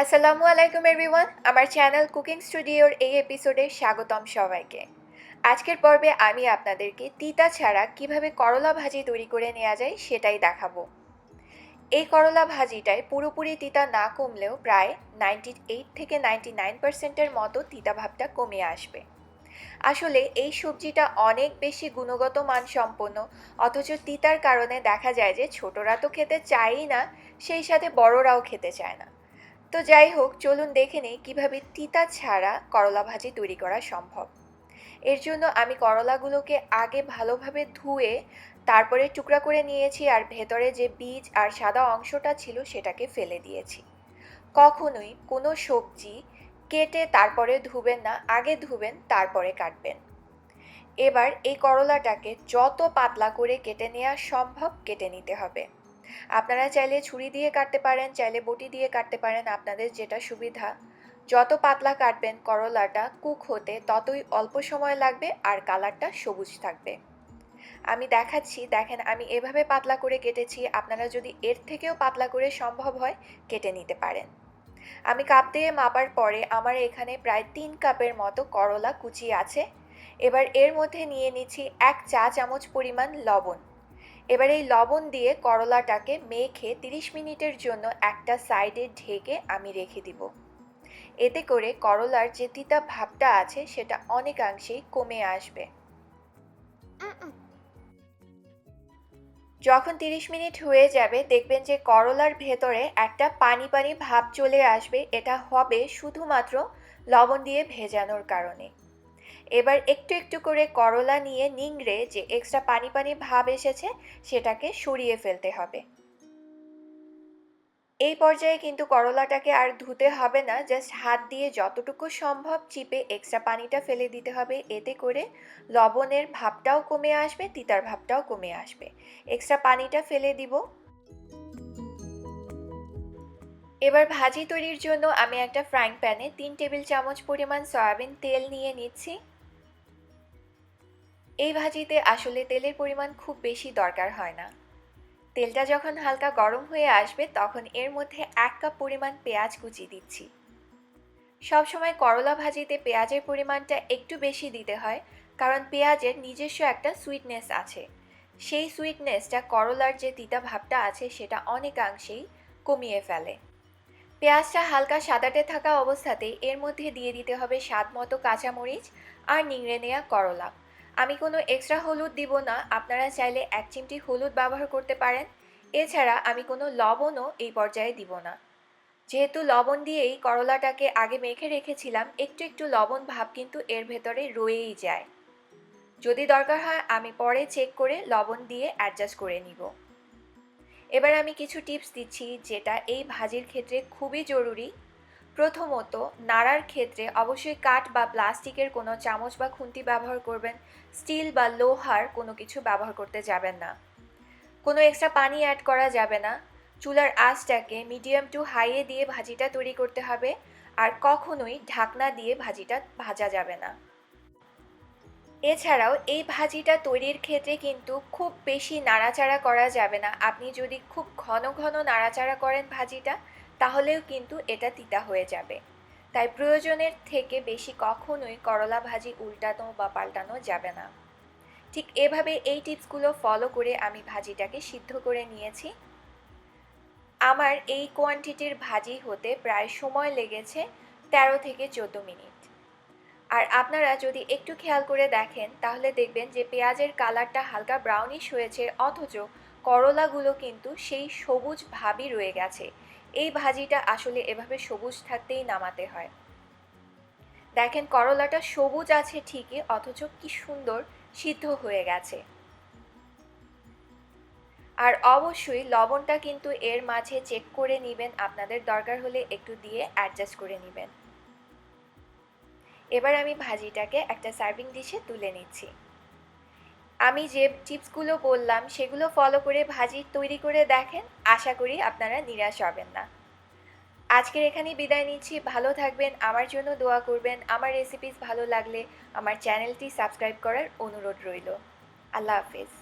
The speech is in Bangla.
আসসালামু আলাইকুম এভরিওয়ান, আমার চ্যানেল কুকিং স্টুডিওর এই এপিসোডে স্বাগতম সবাইকে। আজকের পর্বে আমি আপনাদেরকে তিতা ছাড়া কিভাবে করলা ভাজি তৈরি করে নেওয়া যায় সেটাই দেখাবো। এই করলা ভাজিটায় পুরোপুরি তিতা না কমলেও প্রায় 98 থেকে 99% মতো তিতা ভাবটা কমে আসবে। আসলে এই সবজিটা অনেক বেশি গুণগত মান সম্পন্ন, অথচ তিতার কারণে দেখা যায় যে ছোটরা তো খেতে চায়ই না, সেই সাথে বড়রাও খেতে চায় না। তো যাই হোক, চলুন দেখে নিই কীভাবে তিতা ছাড়া করলা ভাজি তৈরি করা সম্ভব। এর জন্য আমি করলাগুলোকে আগে ভালোভাবে ধুয়ে তারপরে টুকরা করে নিয়েছি, আর ভেতরে যে বীজ আর সাদা অংশটা ছিল সেটাকে ফেলে দিয়েছি। কখনোই কোনো সবজি কেটে তারপরে ধুবেন না, আগে ধুবেন তারপরে কাটবেন। এবার এই করলাটাকে যত পাতলা করে কেটে নেওয়া সম্ভব কেটে নিতে হবে। আপনারা চাইলে ছুরি দিয়ে কাটতে পারেন, চাইলে বটি দিয়ে কাটতে পারেন, আপনাদের যেটা সুবিধা। যত পাতলা কাটবেন করলাটা কুক হতে ততই অল্প সময় লাগবে আর কালারটা সবুজ থাকবে। আমি দেখাচ্ছি, দেখেন আমি এভাবে পাতলা করে কেটেছি, আপনারা যদি এর থেকেও পাতলা করে সম্ভব হয় কেটে নিতে পারেন। আমি কাপ দিয়ে মাপার পরে আমার এখানে প্রায় 3 কাপের মতো করলা কুচি আছে। এবার এর মধ্যে নিয়ে নিচ্ছি 1 চা চামচ পরিমাণ লবণ। এবার এই লবণ দিয়ে করলাটাকে মেখে 30 মিনিটের জন্য একটা সাইডে ঢেকে আমি রেখে দিব। এতে করে করলার যে তিতা ভাবটা আছে সেটা অনেকাংশেই কমে আসবে। যখন 30 মিনিট হয়ে যাবে দেখবেন যে করলার ভেতরে একটা পানি পানি ভাব চলে আসবে, এটা হবে শুধুমাত্র লবণ দিয়ে ভেজানোর কারণে। এবার একটু একটু করে করলা নিয়ে নিংড়ে যে এক্সট্রা পানি পানি ভাব এসেছে সেটাকে সরিয়ে ফেলতে হবে। এই পর্যায়ে কিন্তু করলাটাকে আর ধুতে হবে না, জাস্ট হাত দিয়ে যতটুকু সম্ভব চিপে এক্সট্রা পানিটা ফেলে দিতে হবে। এতে করে লবণের ভাবটাও কমে আসবে, তিতার ভাবটাও কমে আসবে। এক্সট্রা পানিটা ফেলে দিব। এবার ভাজি তৈরির জন্য আমি একটা ফ্রাইং প্যানে 3 টেবিল চামচ পরিমাণ সয়াবিন তেল নিয়ে নিচ্ছি। এই ভাজিতে আসলে তেলের পরিমাণ খুব বেশি দরকার হয় না। তেলটা যখন হালকা গরম হয়ে আসবে তখন এর মধ্যে 1 কাপ পরিমাণ পেঁয়াজ কুচি দিচ্ছি। সবসময় করলা ভাজিতে পেঁয়াজের পরিমাণটা একটু বেশি দিতে হয়, কারণ পেঁয়াজের নিজস্ব একটা সুইটনেস আছে। সেই সুইটনেসটা করলার যে তিতা ভাবটা আছে সেটা অনেকাংশেই কমিয়ে ফেলে। পেঁয়াজটা হালকা সাদাটে থাকা অবস্থাতেই এর মধ্যে দিয়ে দিতে হবে স্বাদ মতো কাঁচামরিচ আর নিংড়ে নেওয়া করলা। আমি কোনো এক্সট্রা হলুদ দিব না, আপনারা চাইলে 1 চিমটি হলুদ ব্যবহার করতে পারেন। এছাড়া আমি কোনো লবণও এই পর্যায়ে দিব না। যেহেতু লবণ দিয়েই করলাটাকে আগে মেখে রেখেছিলাম, একটু একটু লবণ ভাব কিন্তু এর ভেতরে রয়েই যায়। যদি দরকার হয় আমি পরে চেক করে লবণ দিয়ে অ্যাডজাস্ট করে নিব। এবার আমি কিছু টিপস দিচ্ছি যেটা এই ভাজির ক্ষেত্রে খুবই জরুরি। প্রথমত, নাড়ার ক্ষেত্রে অবশ্যই কাঠ বা প্লাস্টিকের কোনো চামচ বা খুন্তি ব্যবহার করবেন। স্টিল বা লোহার কোনো কিছু ব্যবহার করতে যাবেন না। কোনো এক্সট্রা পানি অ্যাড করা যাবে না। চুলার আঁচটাকে মিডিয়াম টু হাইয়ে দিয়ে ভাজিটা তৈরি করতে হবে, আর কখনোই ঢাকনা দিয়ে ভাজিটা ভাজা যাবে না। এছাড়াও এই ভাজিটা তৈরির ক্ষেত্রে কিন্তু খুব বেশি নাড়াচাড়া করা যাবে না। আপনি যদি খুব ঘন ঘন নাড়াচাড়া করেন ভাজিটা, তাহলেও কিন্তু এটা তিতা হয়ে যাবে। তাই প্রয়োজনের থেকে বেশি কখনোই করলা ভাজি উল্টানো বা পাল্টানো যাবে না। ঠিক এভাবে এই টিপসগুলো ফলো করে আমি ভাজিটাকে সিদ্ধ করে নিয়েছি। আমার এই কোয়ান্টিটির ভাজি হতে প্রায় সময় লেগেছে 13 থেকে 14 মিনিট। আর আপনারা যদি একটু খেয়াল করে দেখেন তাহলে দেখবেন যে পেঁয়াজের কালারটা হালকা ব্রাউনিশ হয়েছে, অথচ করলাগুলো কিন্তু সেই সবুজ ভাবই রয়ে গেছে। এই ভাজিটা আসলে এভাবে সবুজ থাকতেই নামাতে হয়। দেখেন করলাটা সবুজ আছে ঠিকই, অথচ কি সুন্দর সিদ্ধ হয়ে গেছে। আর অবশ্যই লবণটা কিন্তু এর মাঝে চেক করে নেবেন, আপনাদের দরকার হলে একটু দিয়ে অ্যাডজাস্ট করে নেবেন। এবার আমি ভাজিটাকে একটা সার্ভিং ডিশে তুলে নিচ্ছি। আমি যে টিপসগুলো বললাম সেগুলো ফলো করে ভাজি তৈরি করে দেখেন, আশা করি আপনারা নিরাশ হবেন না। আজকের এখানেই বিদায় নিচ্ছি। ভালো থাকবেন, আমার জন্য দোয়া করবেন। আমার রেসিপিস ভালো লাগলে আমার চ্যানেলটি সাবস্ক্রাইব করার অনুরোধ রইল। আল্লাহ হাফেজ।